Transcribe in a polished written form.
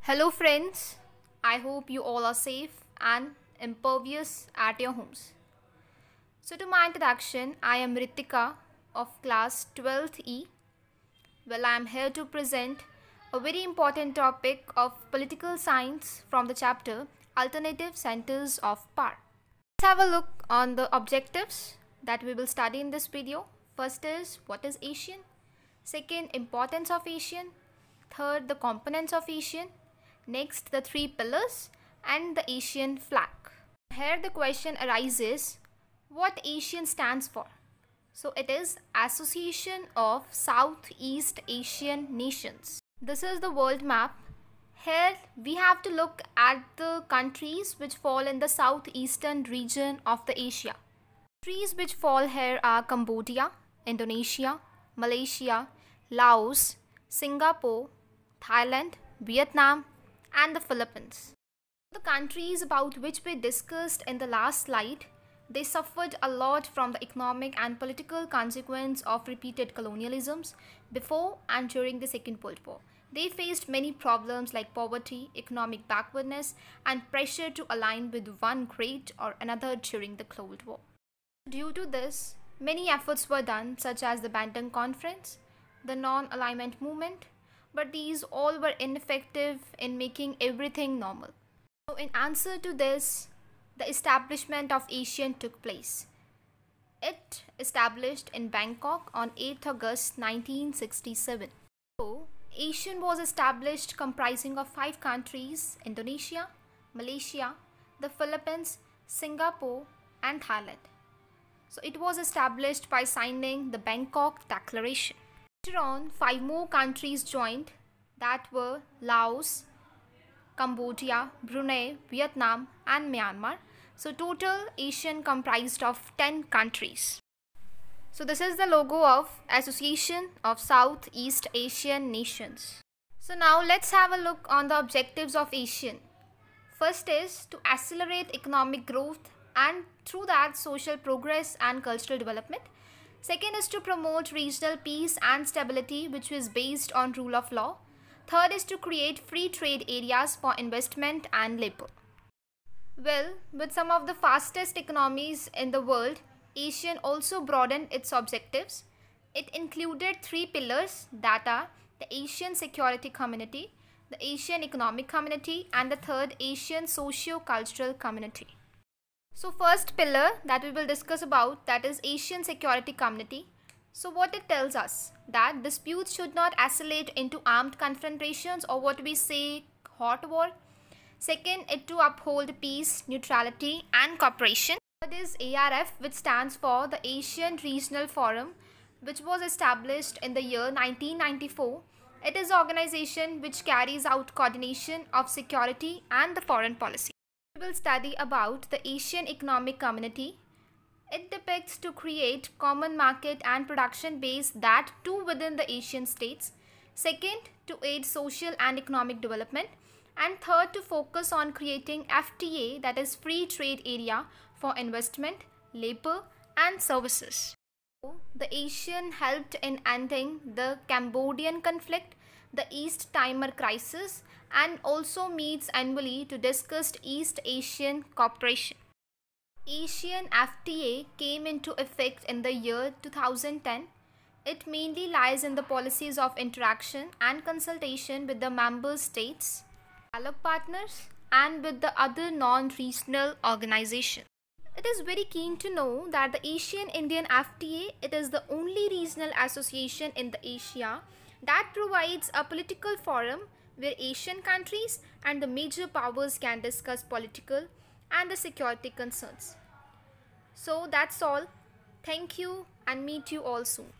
Hello, friends. I hope you all are safe and impervious at your homes. So, to my introduction, I am Ritika of class 12th E. Well, I am here to present a very important topic of political science from the chapter Alternative Centers of Power. Let's have a look on the objectives that we will study in this video. First is what is Asian? Second, importance of Asian. Third, the components of Asian. Next, the three pillars and the Asian flag. Here the question arises, what Asian stands for? So it is Association of Southeast Asian Nations. This is the world map. Here we have to look at the countries which fall in the southeastern region of the Asia. Countries which fall here are Cambodia, Indonesia, Malaysia, Laos, Singapore, Thailand, Vietnam, and the Philippines. The countries about which we discussed in the last slide, they suffered a lot from the economic and political consequence of repeated colonialisms before and during the Second World War. They faced many problems like poverty, economic backwardness, and pressure to align with one great or another during the Cold War. Due to this, many efforts were done, such as the Bandung Conference, the non-alignment movement, but these all were ineffective in making everything normal. So in answer to this, the establishment of ASEAN took place. It established in Bangkok on 8th August 1967. So ASEAN was established comprising of 5 countries: Indonesia, Malaysia, the Philippines, Singapore, and Thailand. So it was established by signing the Bangkok Declaration. Later on, 5 more countries joined, that were Laos, Cambodia, Brunei, Vietnam, and Myanmar. So total ASEAN comprised of 10 countries. So this is the logo of Association of Southeast Asian Nations. So now let's have a look on the objectives of ASEAN. First is to accelerate economic growth and through that social progress and cultural development. Second is to promote regional peace and stability, which is based on rule of law. Third is to create free trade areas for investment and labor. Well, with some of the fastest economies in the world, ASEAN also broadened its objectives. It included 3 pillars, that are the Asian Security Community, the Asian Economic Community, and the third Asian Socio-Cultural Community. So first pillar that we will discuss about, that is Asian Security Community. So what it tells us, that disputes should not escalate into armed confrontations or what we say hot war. Second, it to uphold peace, neutrality, and cooperation. Third is ARF, which stands for the Asian Regional Forum, which was established in the year 1994. It is an organization which carries out coordination of security and the foreign policy. We will study about the Asian Economic Community. It depicts to create common market and production base that too within the Asian states. Second, to aid social and economic development. And third, to focus on creating FTA, that is free trade area for investment, labor, and services. The ASEAN helped in ending the Cambodian conflict, the East Timor crisis, and also meets annually to discuss East Asian cooperation. ASEAN FTA came into effect in the year 2010. It mainly lies in the policies of interaction and consultation with the member states, dialogue partners, and with the other non-regional organizations. It is very keen to know that the ASEAN-Indian FTA, it is the only regional association in the Asia that provides a political forum where Asian countries and the major powers can discuss political and the security concerns. So that's all. Thank you and meet you all soon.